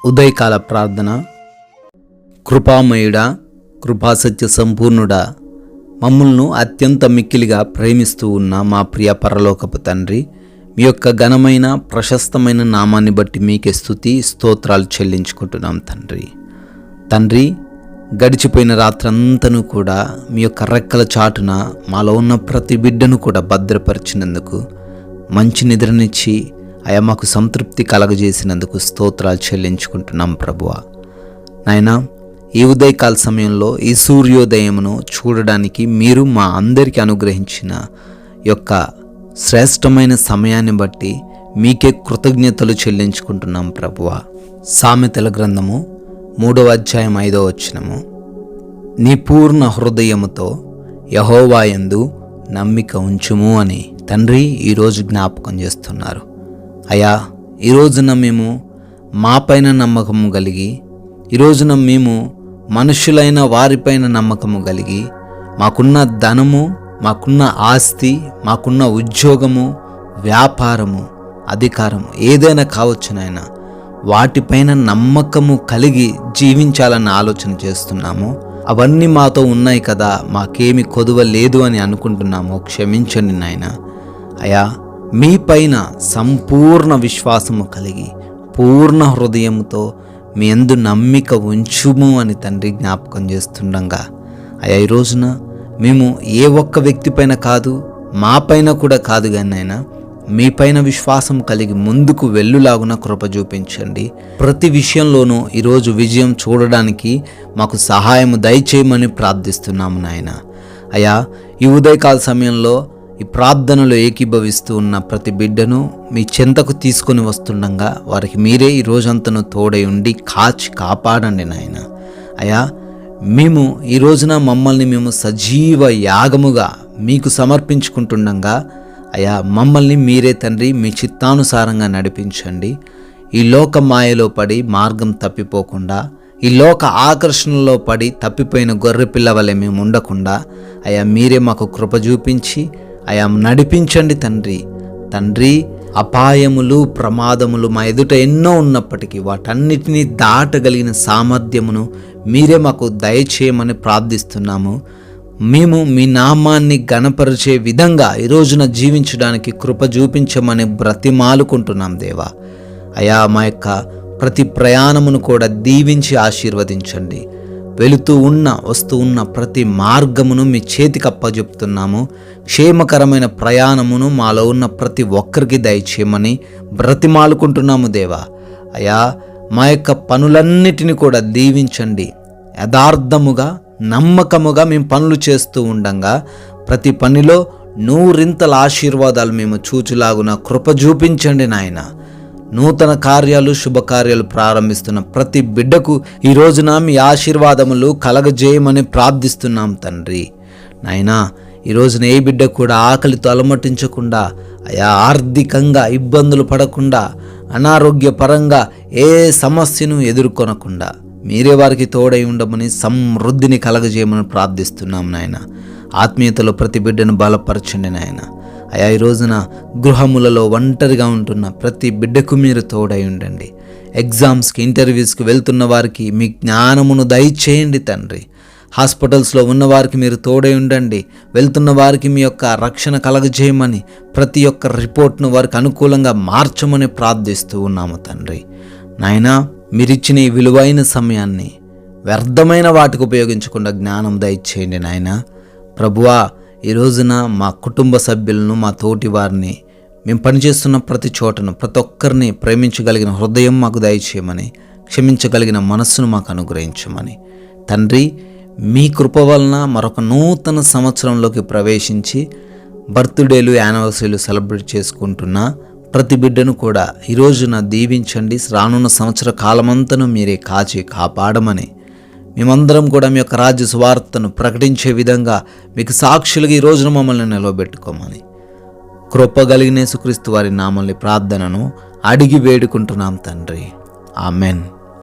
ఉదయకాల ప్రార్థన. కృపామయుడా, కృపాసత్య సంపూర్ణుడా, మమ్మల్ని అత్యంత మిక్కిలిగా ప్రేమిస్తూ ఉన్న మా ప్రియ పరలోకపు తండ్రి, మీ యొక్క ఘనమైన ప్రశస్తమైన నామాన్ని బట్టి మీకే స్తుతి స్తోత్రాలు చెల్లించుకుంటున్నాం తండ్రి. గడిచిపోయిన రాత్రంతను కూడా మీ యొక్క రెక్కల చాటున మాలో ఉన్న ప్రతి బిడ్డను కూడా భద్రపరిచినందుకు, మంచి నిద్రనిచ్చి అయా మాకు సంతృప్తి కలగజేసినందుకు స్తోత్రాలు చెల్లించుకుంటున్నాం ప్రభువా. నాయనా, ఈ ఉదయకాల సమయంలో ఈ సూర్యోదయమును చూడడానికి మీరు మా అందరికీ అనుగ్రహించిన యొక్క శ్రేష్టమైన సమయాన్ని బట్టి మీకే కృతజ్ఞతలు చెల్లించుకుంటున్నాం ప్రభువా. సామెతల గ్రంథము 3వ అధ్యాయం 5వ వచనము, నీ పూర్ణ హృదయముతో యెహోవా యందు నమ్మిక ఉంచుము అని తండ్రి ఈరోజు జ్ఞాపకం చేస్తున్నారు. అయ్యా, ఈ రోజున మేము మాపైన నమ్మకము కలిగి, ఈ రోజున మేము మనుషులైన వారిపైన నమ్మకము కలిగి, మాకున్న ధనము, మాకున్న ఆస్తి, మాకున్న ఉద్యోగము, వ్యాపారము, అధికారం ఏదైనా కావచ్చు నాయన, వాటిపైన నమ్మకము కలిగి జీవించాలన్న ఆలోచన చేస్తున్నాము. అవన్నీ మాతో ఉన్నాయి కదా, మాకేమి కొదువ లేదు అని అనుకుంటున్నాము. క్షమించండి నాయన. అయ్యా, మీ పైన సంపూర్ణ విశ్వాసము కలిగి పూర్ణ హృదయంతో మీ యందు నమ్మిక ఉంచుము అని తండ్రి జ్ఞాపకం చేస్తుండగా, అయ్యా ఈ రోజున మేము ఏ ఒక్క వ్యక్తి పైన కాదు, మా పైన కూడా కాదు కానీ అయినా మీ పైన విశ్వాసం కలిగి ముందుకు వెళ్ళులాగున కృప చూపించండి. ప్రతి విషయంలోనూ ఈరోజు విజయం చూడడానికి మాకు సహాయము దయచేయమని ప్రార్థిస్తున్నాము నాయన. అయ్యా, ఈ ఉదయకాల సమయంలో ఈ ప్రార్థనలో ఏకీభవిస్తూ ఉన్న ప్రతి బిడ్డను మీ చెంతకు తీసుకొని వస్తుండగా వారికి మీరే ఈ రోజంతను తోడై ఉండి కాపాడండి నాయన. అయ్యా, మేము ఈ రోజున మమ్మల్ని మేము సజీవ యాగముగా మీకు సమర్పించుకుంటుండగా అయ్యా, మమ్మల్ని మీరే తండ్రి మీ చిత్తానుసారంగా నడిపించండి. ఈ లోక మాయలో పడి మార్గం తప్పిపోకుండా, ఈ లోక ఆకర్షణలో పడి తప్పిపోయిన గొర్రె పిల్ల వలె మేము ఉండకుండా అయ్యా మీరే మాకు కృప చూపించి అయా నడిపించండి తండ్రి. అపాయములు, ప్రమాదములు మా ఎదుట ఎన్నో ఉన్నప్పటికీ వాటన్నిటినీ దాటగలిగిన సామర్థ్యమును మీరే మాకు దయచేయమని ప్రార్థిస్తున్నాము. మేము మీ నామాన్ని ఘనపరిచే విధంగా ఈ రోజున జీవించడానికి కృప చూపించమని బ్రతిమాలుకుంటున్నాం దేవా. అయా, మా యొక్క ప్రతి ప్రయాణమును కూడా దీవించి ఆశీర్వదించండి. వెళుతూ వస్తూ ఉన్న ప్రతి మార్గమును మీ చేతికి అప్పచెప్తున్నాము. క్షేమకరమైన ప్రయాణమును మాలో ఉన్న ప్రతి ఒక్కరికి దయచేయమని బ్రతిమాలుకుంటున్నాము దేవా. అయా, మా యొక్క పనులన్నిటిని కూడా దీవించండి. యథార్థముగా, నమ్మకముగా మేము పనులు చేస్తూ ఉండగా ప్రతి పనిలో 100 ఆశీర్వాదాలు మేము చూచులాగున కృప చూపించండి నాయన. నూతన కార్యాలు, శుభకార్యాలు ప్రారంభిస్తున్న ప్రతి బిడ్డకు ఈ రోజున మీ ఆశీర్వాదములు కలగజేయమని ప్రార్థిస్తున్నాం తండ్రి. నాయనా, ఈ రోజున ఏ బిడ్డ కూడా ఆకలితో అలమటించకుండా, అయా ఆర్థికంగా ఇబ్బందులు పడకుండా, అనారోగ్యపరంగా ఏ సమస్యను ఎదుర్కొనకుండా మీరే వారికి తోడై ఉండమని సమృద్ధిని కలగజేయమని ప్రార్థిస్తున్నాం నాయన. ఆత్మీయతలో ప్రతి బిడ్డను బలపరచండి నాయన. అయా, ఈ రోజున గృహములలో ఒంటరిగా ఉంటున్న ప్రతి బిడ్డకు మీరు తోడై ఉండండి. ఎగ్జామ్స్కి, ఇంటర్వ్యూస్కి వెళ్తున్న వారికి మీ జ్ఞానమును దయచేయండి తండ్రి. హాస్పిటల్స్లో ఉన్నవారికి మీరు తోడై ఉండండి. వెళ్తున్న వారికి మీ యొక్క రక్షణ కలగజేయమని, ప్రతి ఒక్క రిపోర్ట్ను వారికి అనుకూలంగా మార్చమని ప్రార్థిస్తూ ఉన్నాము తండ్రి. నాయనా, మీరిచ్చిన ఈ విలువైన సమయాన్ని వ్యర్థమైన వాటికి ఉపయోగించకుండా జ్ఞానం దయచేయండి నాయన. ప్రభువా, ఈ రోజున మా కుటుంబ సభ్యులను, మా తోటి వారిని, మేము పనిచేస్తున్న ప్రతి చోటను, ప్రతి ఒక్కరిని ప్రేమించగలిగిన హృదయం మాకు దయచేయమని, క్షమించగలిగిన మనస్సును మాకు అనుగ్రహించమని తండ్రి. మీ కృప వలన మరొక నూతన సంవత్సరంలోకి ప్రవేశించి బర్త్డేలు, యానివర్సరీలు సెలబ్రేట్ చేసుకుంటున్న ప్రతి బిడ్డను కూడా ఈ రోజున దీవించండి. రానున్న సంవత్సర కాలమంతను మీరే కాపాడమని, మేమందరం కూడా మీ యొక్క రాజ్య సువార్తను ప్రకటించే విధంగా మీకు సాక్షులుగా ఈ రోజున మమ్మల్ని నిలవబెట్టుకోమని కృపగలిగిన యేసుక్రీస్తు వారి నామములో ప్రార్థనను అడిగి వేడుకుంటున్నాం తండ్రి. ఆమెన్.